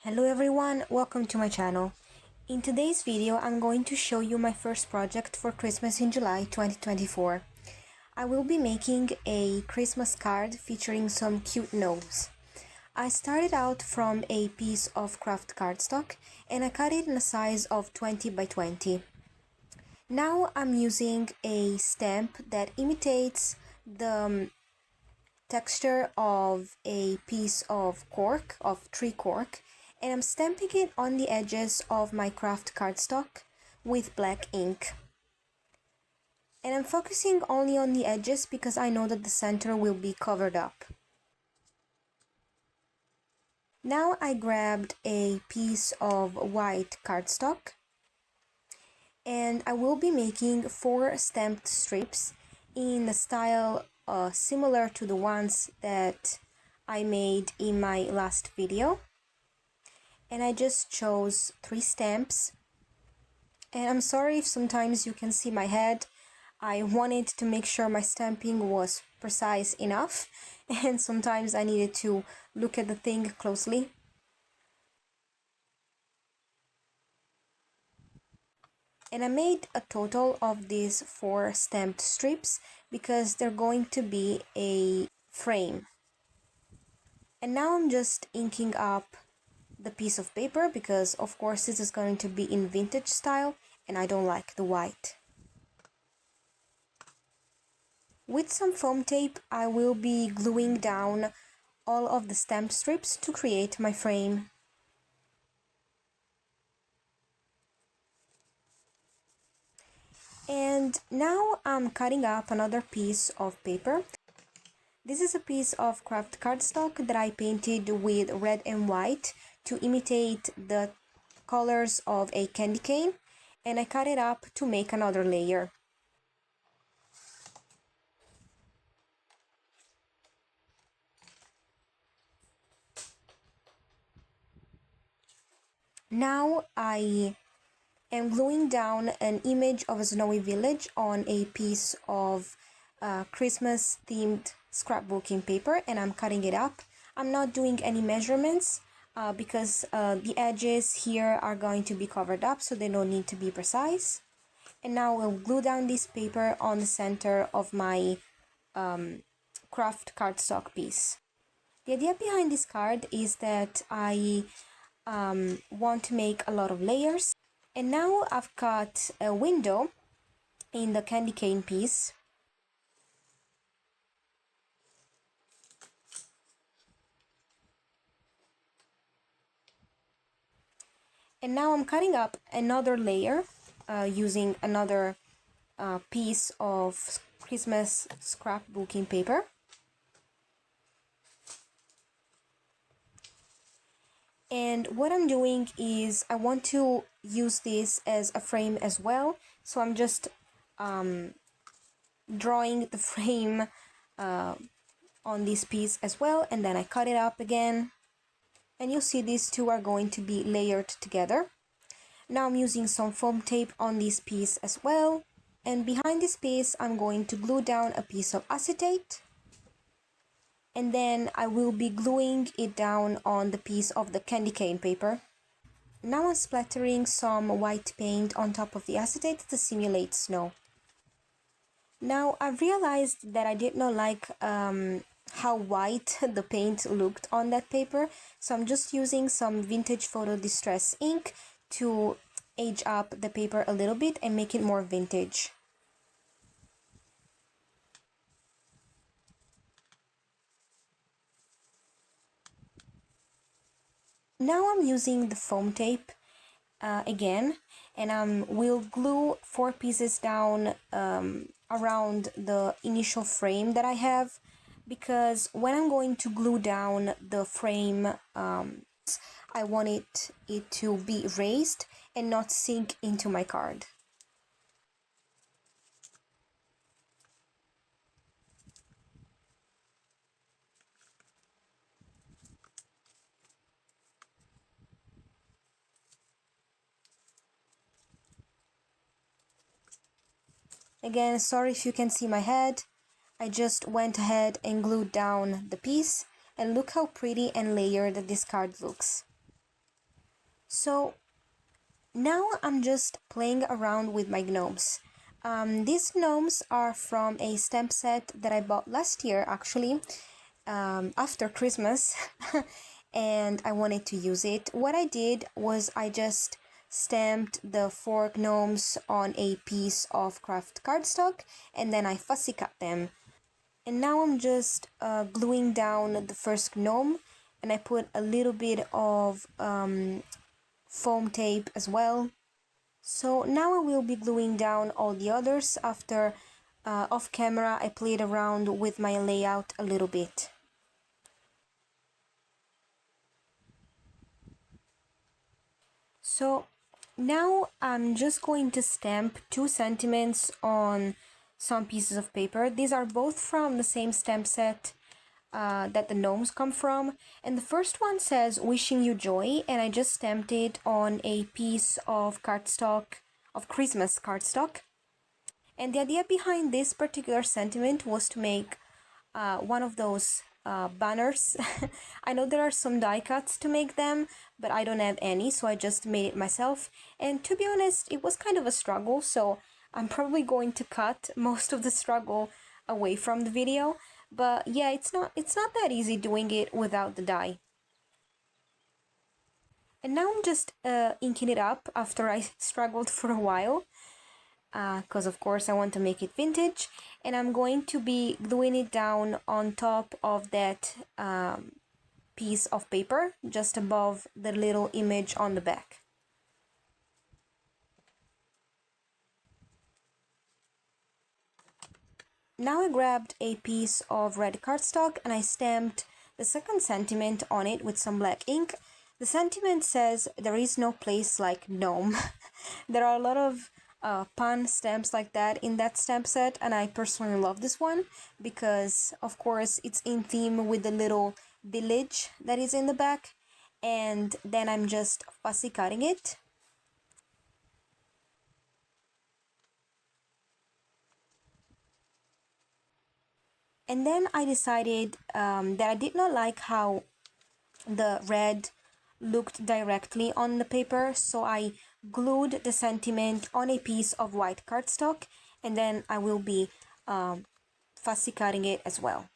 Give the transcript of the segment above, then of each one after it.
Hello everyone, welcome to my channel. In today's video, I'm going to show you my first project for Christmas in July 2024. I will be making a Christmas card featuring some cute gnomes. I started out from a piece of craft cardstock and I cut it in a size of 20 by 20. Now I'm using a stamp that imitates the texture of a piece of cork, of tree cork, and I'm stamping it on the edges of my craft cardstock with black ink. And I'm focusing only on the edges because I know that the center will be covered up. Now I grabbed a piece of white cardstock and I will be making 4 stamped strips in the style similar to the ones that I made in my last video. And I just chose 3 stamps. And I'm sorry if sometimes you can see my head. I wanted to make sure my stamping was precise enough, and sometimes I needed to look at the thing closely. And I made a total of these 4 stamped strips because they're going to be a frame. And now I'm just inking up the piece of paper because of course this is going to be in vintage style and I don't like the white. With some foam tape I will be gluing down all of the stamp strips to create my frame. And now I'm cutting up another piece of paper. This is a piece of craft cardstock that I painted with red and white to imitate the colors of a candy cane, and I cut it up to make another layer. Now I am gluing down an image of a snowy village on a piece of Christmas themed scrapbooking paper, and I'm cutting it up. I'm not doing any measurements because the edges here are going to be covered up, so they don't need to be precise. And now I'll glue down this paper on the center of my craft cardstock piece. The idea behind this card is that I want to make a lot of layers. And now I've cut a window in the candy cane piece. And now I'm cutting up another layer using another piece of Christmas scrapbooking paper. And what I'm doing is I want to use this as a frame as well. So I'm just drawing the frame on this piece as well, and then I cut it up again. And you'll see these two are going to be layered together. Now I'm using some foam tape on this piece as well. And behind this piece, I'm going to glue down a piece of acetate. And then I will be gluing it down on the piece of the candy cane paper. Now I'm splattering some white paint on top of the acetate to simulate snow. Now I realized that I did not like how white the paint looked on that paper, so I'm just using some vintage photo distress ink to age up the paper a little bit and make it more vintage. Now I'm using the foam tape again, and I will glue 4 pieces down around the initial frame that I have, because when I'm going to glue down the frame, I want it to be raised and not sink into my card. Again, sorry if you can see my head. I just went ahead and glued down the piece, and look how pretty and layered this card looks. So now I'm just playing around with my gnomes. These gnomes are from a stamp set that I bought last year, actually, after Christmas, and I wanted to use it. What I did was I just stamped the 4 gnomes on a piece of craft cardstock, and then I fussy cut them. And now I'm just gluing down the first gnome, and I put a little bit of foam tape as well. So now I will be gluing down all the others. After off camera I played around with my layout a little bit. So now I'm just going to stamp 2 sentiments on some pieces of paper. These are both from the same stamp set that the gnomes come from. And the first one says "Wishing you joy," and I just stamped it on a piece of cardstock, of Christmas cardstock. And the idea behind this particular sentiment was to make one of those banners. I know there are some die cuts to make them, but I don't have any, so I just made it myself. And to be honest, it was kind of a struggle, so I'm probably going to cut most of the struggle away from the video. But yeah, it's not that easy doing it without the die. And now I'm just inking it up after I struggled for a while, because of course I want to make it vintage, and I'm going to be gluing it down on top of that piece of paper just above the little image on the back. Now I grabbed a piece of red cardstock and I stamped the second sentiment on it with some black ink. The sentiment says, "There is no place like Gnome." There are a lot of pun stamps like that in that stamp set, and I personally love this one because, of course, it's in theme with the little village that is in the back. And then I'm just fussy cutting it. And then I decided that I did not like how the red looked directly on the paper, so I glued the sentiment on a piece of white cardstock, and then I will be fussy cutting it as well.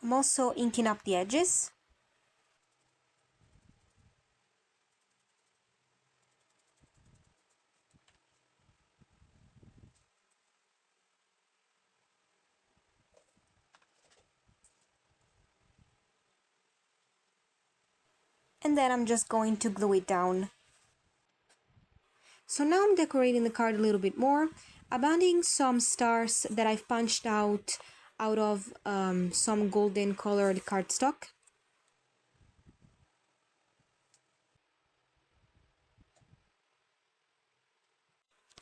I'm also inking up the edges. And then I'm just going to glue it down. So now I'm decorating the card a little bit more. I'm adding some stars that I've punched out of some golden colored cardstock.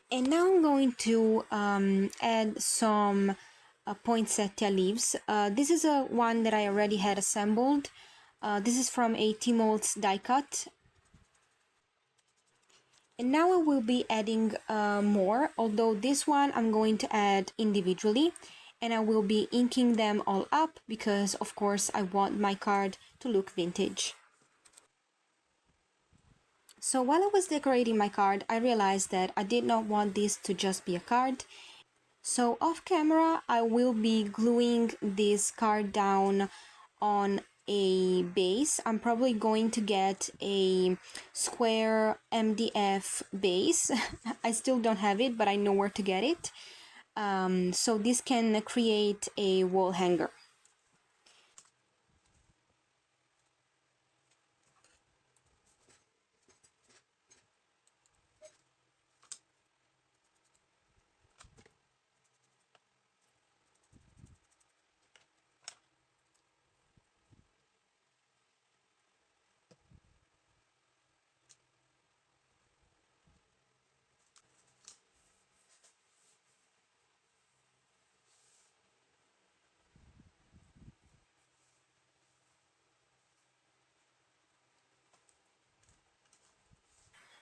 And now I'm going to add some poinsettia leaves. This is a one that I already had assembled. This is from a T-Molds die cut. And now I will be adding more, although this one I'm going to add individually. And I will be inking them all up because, of course, I want my card to look vintage. So while I was decorating my card, I realized that I did not want this to just be a card. So off camera, I will be gluing this card down on a base. I'm probably going to get a square MDF base. I still don't have it, but I know where to get it. So this can create a wall hanger.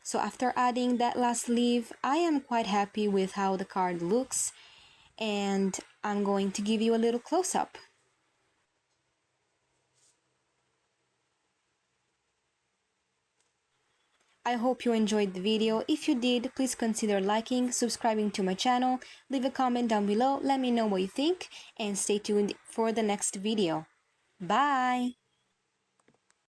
So after adding that last leaf, I am quite happy with how the card looks, and I'm going to give you a little close-up. I hope you enjoyed the video. If you did, please consider liking, subscribing to my channel, leave a comment down below, let me know what you think, and stay tuned for the next video. Bye!